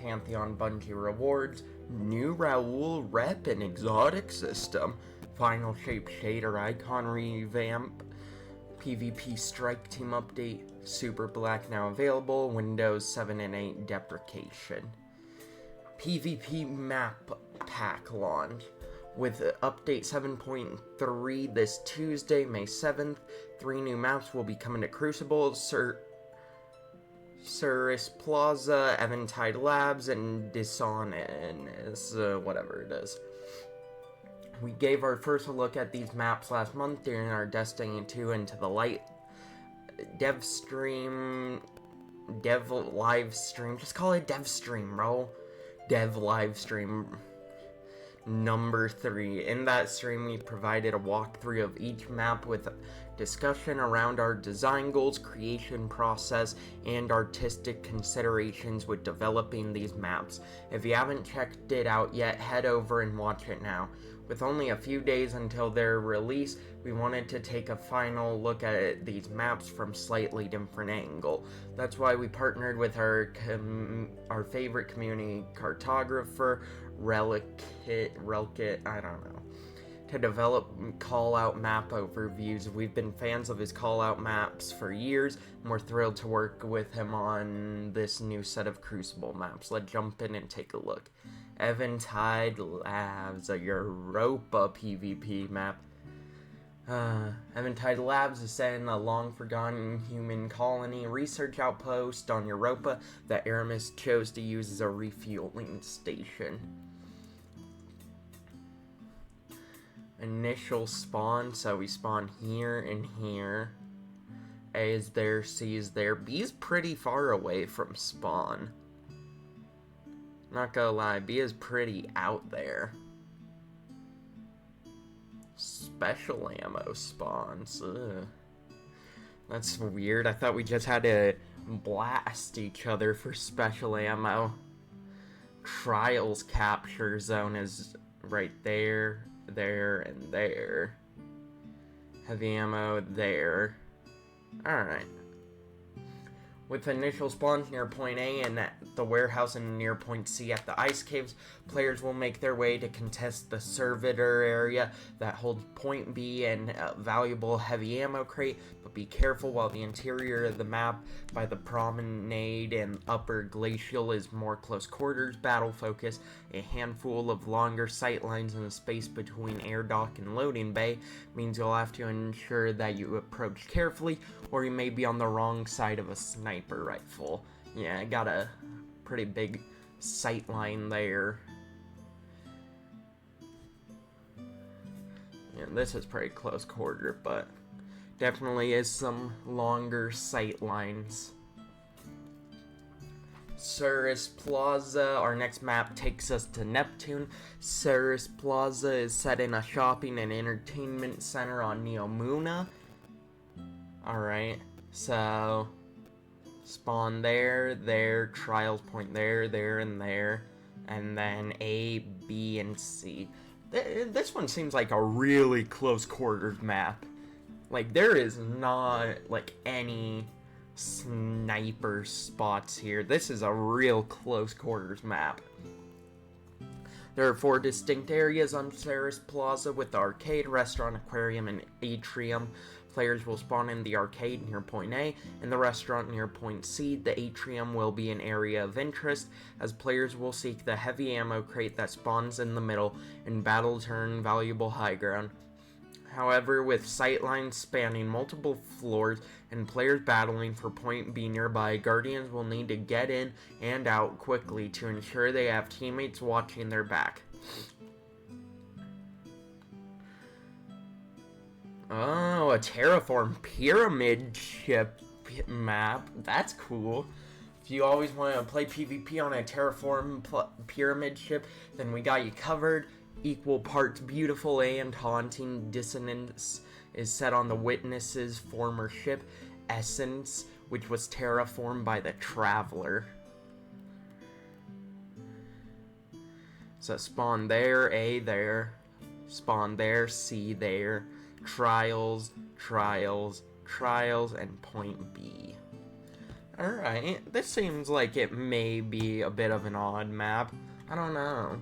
Pantheon Bungie rewards, new RAHOOL rep and exotic system, final shape shader icon revamp, PvP strike team update, Super Black now available, Windows 7 and 8 deprecation. PvP map pack launch. With update 7.3 this Tuesday, May 7th, 3 new maps will be coming to Crucible, Cirrus Plaza, Eventide Labs, and Dishonest, whatever it is. We gave our first look at these maps last month during our Destiny 2 Into the Light dev live stream, just call it dev stream, bro. Dev live stream number 3. In that stream, we provided a walkthrough of each map with discussion around our design goals, creation process, and artistic considerations with developing these maps. If you haven't checked it out yet, head over and watch it now. With only a few days until their release, we wanted to take a final look at these maps from slightly different angle. That's why we partnered with our favorite community cartographer, Relkit, I don't know, to develop call-out map overviews. We've been fans of his call-out maps for years, and we're thrilled to work with him on this new set of Crucible maps. Let's jump in and take a look. Eventide Labs, a Europa PvP map. Eventide Labs is set in a long-forgotten human colony research outpost on Europa that Aramis chose to use as a refueling station. Initial spawn, so we spawn here and here. A is there, C is there. B is pretty far away from spawn. Not gonna lie, B is pretty out there. Special ammo spawns. Ugh. That's weird. I thought we just had to blast each other for special ammo. Trials capture zone is right there, there, and there. Heavy ammo there. Alright. With initial spawns near point A and at the warehouse and near point C at the ice caves, players will make their way to contest the servitor area that holds point B and a valuable heavy ammo crate, but be careful while the interior of the map by the promenade and upper glacial is more close quarters battle focus. A handful of longer sight lines in the space between air dock and loading bay means you'll have to ensure that you approach carefully, or you may be on the wrong side of a sniper rifle. Yeah, I got a pretty big sight line there. Yeah, this is pretty close quarter, but definitely is some longer sight lines. Cirrus Plaza, our next map takes us to Neptune. Cirrus Plaza is set in a shopping and entertainment center on Neomuna. Alright, so spawn there, there, trials point there, there, and there, and then A, B, and C. This one seems like a really close quarters map. Like, there is not, like, any sniper spots here. This is a real close quarters map. There are 4 distinct areas on Cirrus Plaza with the arcade, restaurant, aquarium, and atrium. Players will spawn in the arcade near point A and the restaurant near point C. The atrium will be an area of interest, as players will seek the heavy ammo crate that spawns in the middle and battle turn valuable high ground. However, with sightlines spanning multiple floors and players battling for point B nearby, Guardians will need to get in and out quickly to ensure they have teammates watching their back. Oh, a terraform pyramid ship map. That's cool. If you always want to play PvP on a terraform pyramid ship, then we got you covered. Equal parts beautiful and haunting. Dissonance is set on the Witness's former ship, Essence, which was terraformed by the Traveler. So spawn there, A there, spawn there, C there, trials, trials, trials, and point B. Alright, this seems like it may be a bit of an odd map. I don't know.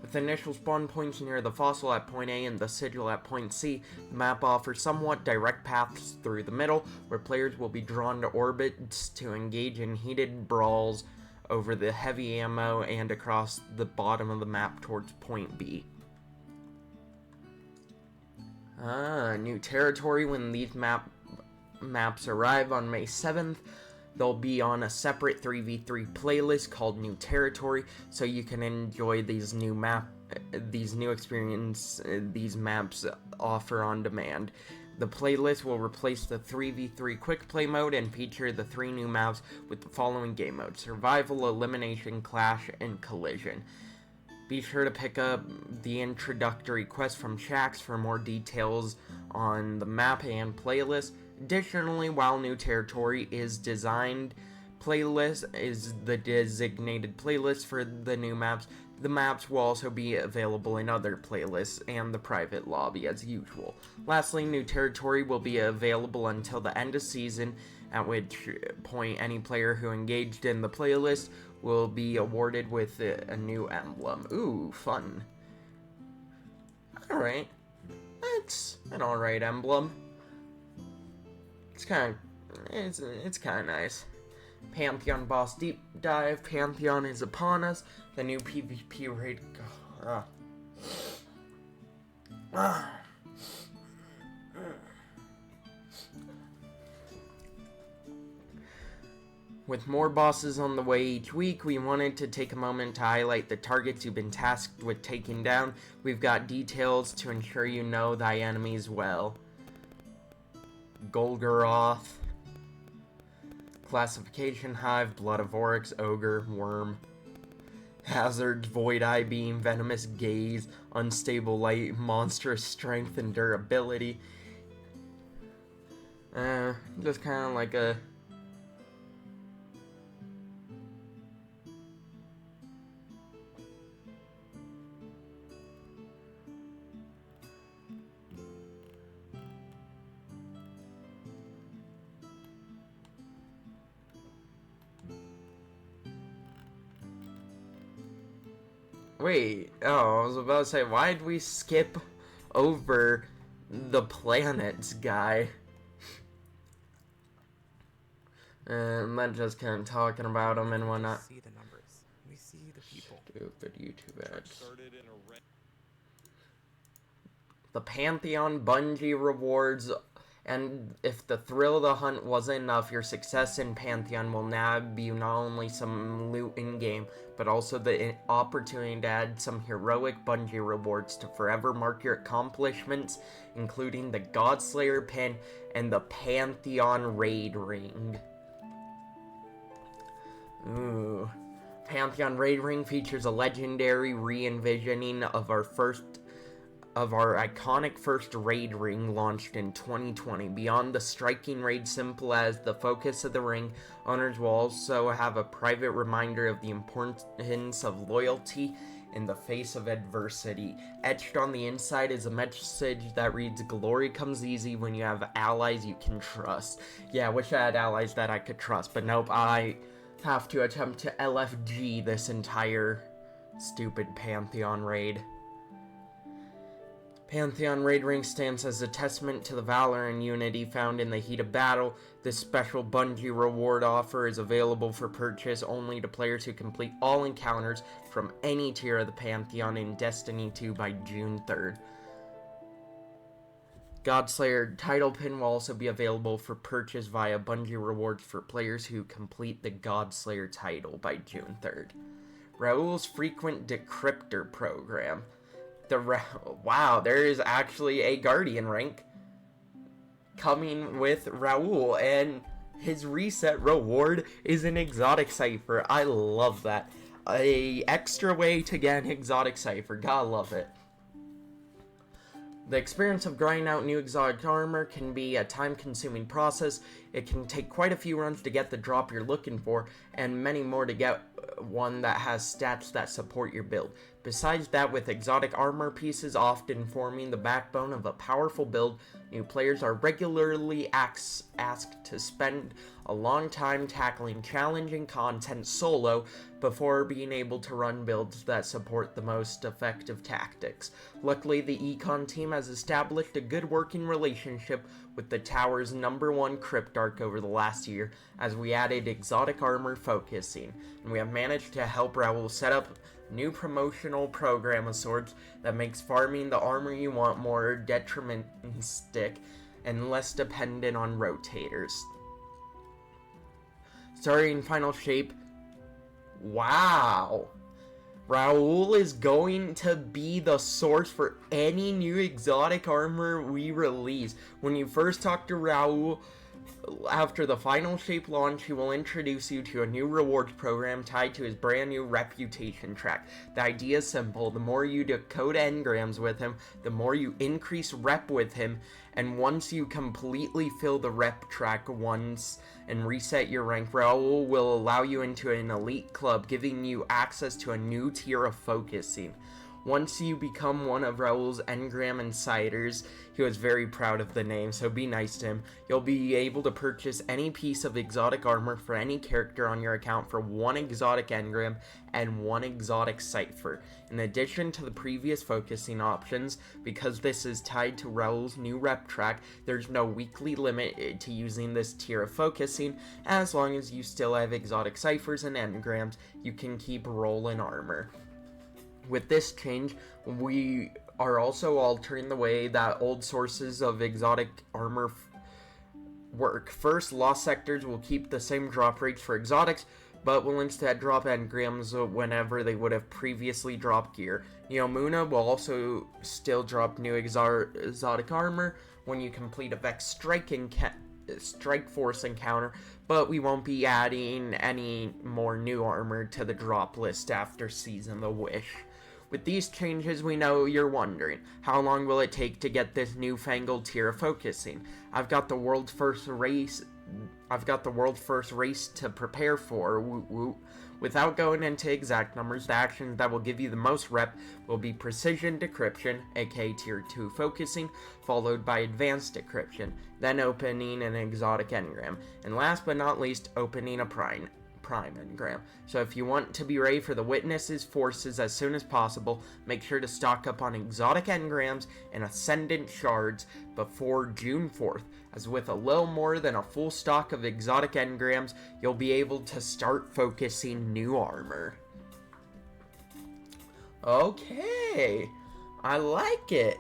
With initial spawn points near the fossil at point A and the sigil at point C, the map offers somewhat direct paths through the middle, where players will be drawn to orbits to engage in heated brawls over the heavy ammo and across the bottom of the map towards point B. New territory. When these maps arrive on May 7th, they'll be on a separate 3v3 playlist called New Territory, so you can enjoy these new experience these maps offer on demand. The playlist will replace the 3v3 quick play mode and feature the 3 new maps with the following game modes: Survival, Elimination, Clash, and Collision. Be sure to pick up the introductory quest from Shax for more details on the map and playlist. Additionally, while New Territory is the designated playlist for the new maps, the maps will also be available in other playlists and the private lobby as usual. Lastly, New Territory will be available until the end of season, at which point any player who engaged in the playlist will be awarded with a new emblem. Ooh, fun. Alright. That's an alright emblem. It's kind of nice. Pantheon boss deep dive. Pantheon is upon us. The new PvP raid. With more bosses on the way each week, we wanted to take a moment to highlight the targets you've been tasked with taking down. We've got details to ensure you know thy enemies well. Golgoroth, Classification Hive, Blood of Oryx, Ogre, Worm, Hazards, Void Eye Beam, Venomous Gaze, Unstable Light, Monstrous Strength and Durability. Just kind of like a... Wait, oh, I was about to say, why did we skip over the planets guy? And then just kind of talking about him and whatnot. We see the numbers. We see the people. Stupid YouTube ads. The Pantheon Bungie rewards, and if the thrill of the hunt wasn't enough, your success in Pantheon will nab you not only some loot in-game, but also the opportunity to add some heroic Bungie rewards to forever mark your accomplishments, including the Godslayer pin and the Pantheon Raid Ring. Ooh. Pantheon Raid Ring features a legendary re-envisioning of our iconic first raid ring launched in 2020. Beyond the striking raid symbol as the focus of the ring, owners will also have a private reminder of the importance of loyalty in the face of adversity. Etched on the inside is a message that reads, "Glory comes easy when you have allies you can trust." Yeah, I wish I had allies that I could trust, but nope, I have to attempt to LFG this entire stupid Pantheon raid. Pantheon Raid Ring stands as a testament to the valor and unity found in the heat of battle. This special Bungie reward offer is available for purchase only to players who complete all encounters from any tier of the Pantheon in Destiny 2 by June 3rd. Godslayer title pin will also be available for purchase via Bungie rewards for players who complete the Godslayer title by June 3rd. RAHOOL's frequent decryptor program. Wow, there is actually a Guardian rank coming with RAHOOL, and his reset reward is an exotic cipher. I love that. A extra way to get an exotic cipher. Gotta love it. The experience of grinding out new exotic armor can be a time-consuming process. It can take quite a few runs to get the drop you're looking for, and many more to get one that has stats that support your build. Besides that, with exotic armor pieces often forming the backbone of a powerful build, new players are regularly asked to spend a long time tackling challenging content solo before being able to run builds that support the most effective tactics. Luckily, the Econ team has established a good working relationship with the tower's #1 Cryptarch over the last year, as we added exotic armor focusing, and we have managed to help Rahool set up new promotional program of sorts that makes farming the armor you want more deterministic and less dependent on rotators. Starting final shape. Wow. Rahool is going to be the source for any new exotic armor we release. When you first talk to Rahool after the final shape launch, he will introduce you to a new rewards program tied to his brand new reputation track. The idea is simple: the more you decode engrams with him, the more you increase rep with him, and once you completely fill the rep track once and reset your rank, Rahool will allow you into an elite club, giving you access to a new tier of focusing. Once you become one of Rahool's engram insiders, he was very proud of the name, so be nice to him. You'll be able to purchase any piece of exotic armor for any character on your account for 1 exotic engram and 1 exotic cipher. In addition to the previous focusing options, because this is tied to Rahool's new rep track, there's no weekly limit to using this tier of focusing. As long as you still have exotic ciphers and engrams, you can keep rolling armor. With this change, we are also altering the way that old sources of exotic armor work. First, lost sectors will keep the same drop rates for exotics, but will instead drop engrams whenever they would have previously dropped gear. Neomuna will also still drop new exotic armor when you complete a Vex Strike Force encounter, but we won't be adding any more new armor to the drop list after Season of the Wish. With these changes, we know you're wondering, how long will it take to get this newfangled tier of focusing? I've got the world's first race to prepare for. Woo woo. Without going into exact numbers, the actions that will give you the most rep will be Precision Decryption, aka Tier 2 Focusing, followed by Advanced Decryption, then opening an exotic engram, and last but not least, opening a prime engram. So if you want to be ready for the Witness's forces as soon as possible, make sure to stock up on exotic engrams and Ascendant shards before June 4th, as with a little more than a full stock of exotic engrams, you'll be able to start focusing new armor. Okay, I like it.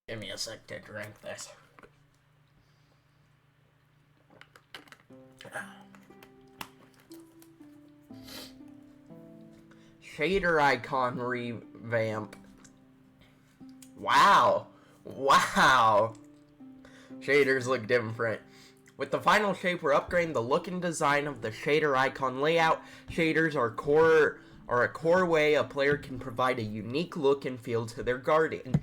Give me a sec to drink this. Shader icon revamp. Wow. Shaders look different. With the final shape, we're upgrading the look and design of the shader icon layout. Shaders are a core way a player can provide a unique look and feel to their Guardian.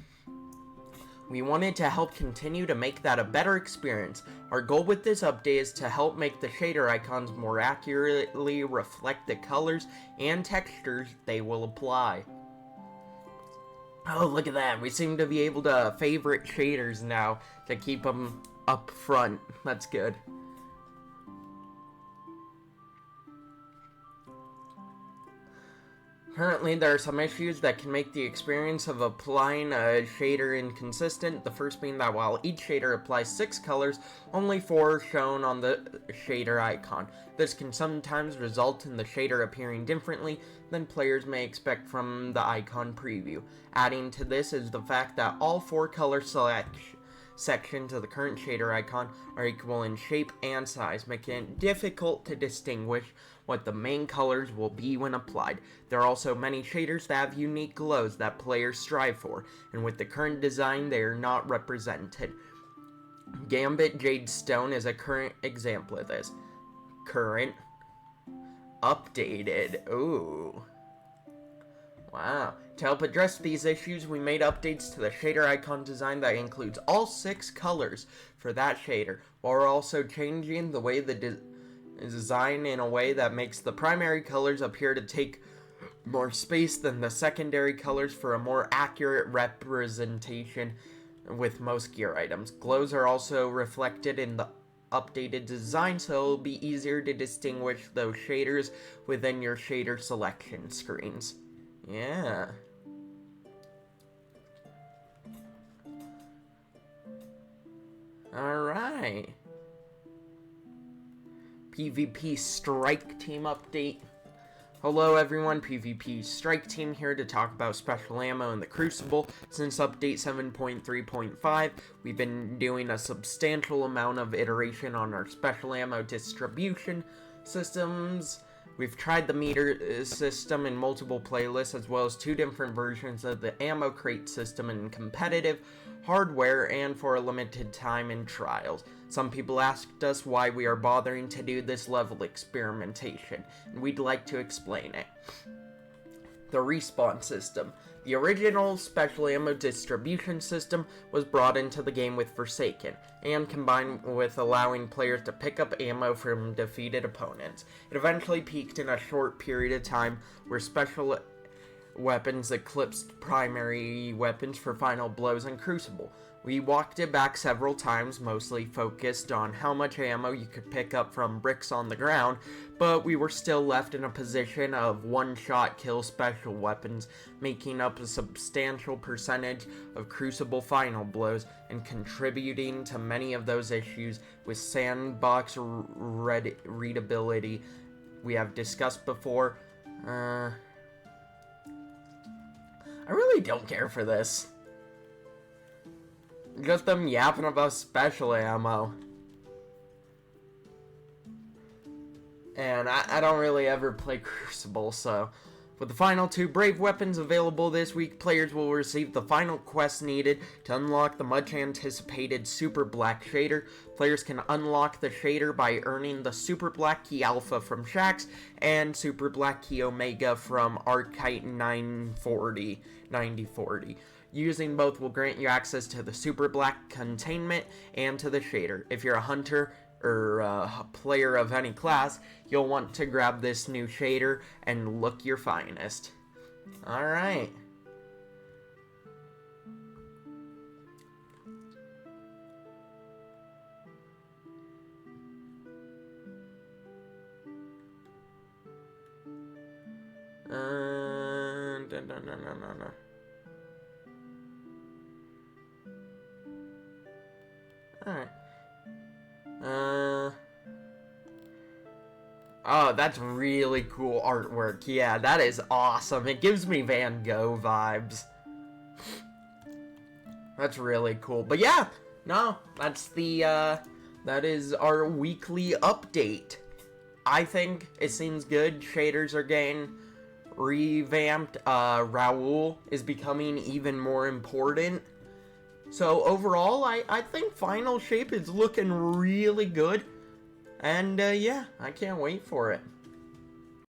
We wanted to help continue to make that a better experience. Our goal with this update is to help make the shader icons more accurately reflect the colors and textures they will apply. Oh, look at that. We seem to be able to favorite shaders now to keep them up front. That's good. Currently, there are some issues that can make the experience of applying a shader inconsistent. The first being that while each shader applies 6 colors, only 4 are shown on the shader icon. This can sometimes result in the shader appearing differently than players may expect from the icon preview. Adding to this is the fact that all 4 color sections of the current shader icon are equal in shape and size, making it difficult to distinguish what the main colors will be when applied. There are also many shaders that have unique glows that players strive for, and with the current design they are not represented. Gambit Jade Stone is a current example of this. updated. Ooh. Wow. To help address these issues, we made updates to the shader icon design that includes all 6 colors for that shader, while we're also changing the way the design in a way that makes the primary colors appear to take more space than the secondary colors for a more accurate representation with most gear items. Glows are also reflected in the updated design, so it'll be easier to distinguish those shaders within your shader selection screens. Yeah. Alright. PvP Strike Team update. Hello everyone, PvP Strike Team here to talk about special ammo in the Crucible. Since update 7.3.5, we've been doing a substantial amount of iteration on our special ammo distribution systems. We've tried the meter system in multiple playlists, as well as 2 different versions of the ammo crate system in competitive, hardware, and for a limited time in trials. Some people asked us why we are bothering to do this level experimentation, and we'd like to explain it. The respawn system. The original special ammo distribution system was brought into the game with Forsaken, and combined with allowing players to pick up ammo from defeated opponents. It eventually peaked in a short period of time where special weapons eclipsed primary weapons for final blows in Crucible. We walked it back several times, mostly focused on how much ammo you could pick up from bricks on the ground, but we were still left in a position of one-shot kill special weapons, making up a substantial percentage of Crucible final blows and contributing to many of those issues with sandbox readability we have discussed before. I really don't care for this. Just them yapping about special ammo. And I don't really ever play Crucible, so... With the final 2 Brave weapons available this week, players will receive the final quest needed to unlock the much-anticipated Super Black Shader. Players can unlock the shader by earning the Super Black Key Alpha from Shaxx and Super Black Key Omega from Archite 9040. Using both will grant you access to the Super Black Containment and to the shader. If you're a hunter or a player of any class, you'll want to grab this new shader and look your finest. Alright. No. Alright. Oh, that's really cool artwork. Yeah, that is awesome. It gives me Van Gogh vibes. That's really cool. But yeah, no, that's the, that is our weekly update. I think it seems good. Shaders are getting revamped. RAHOOL is becoming even more important. So overall, I think Final Shape is looking really good. And yeah, I can't wait for it.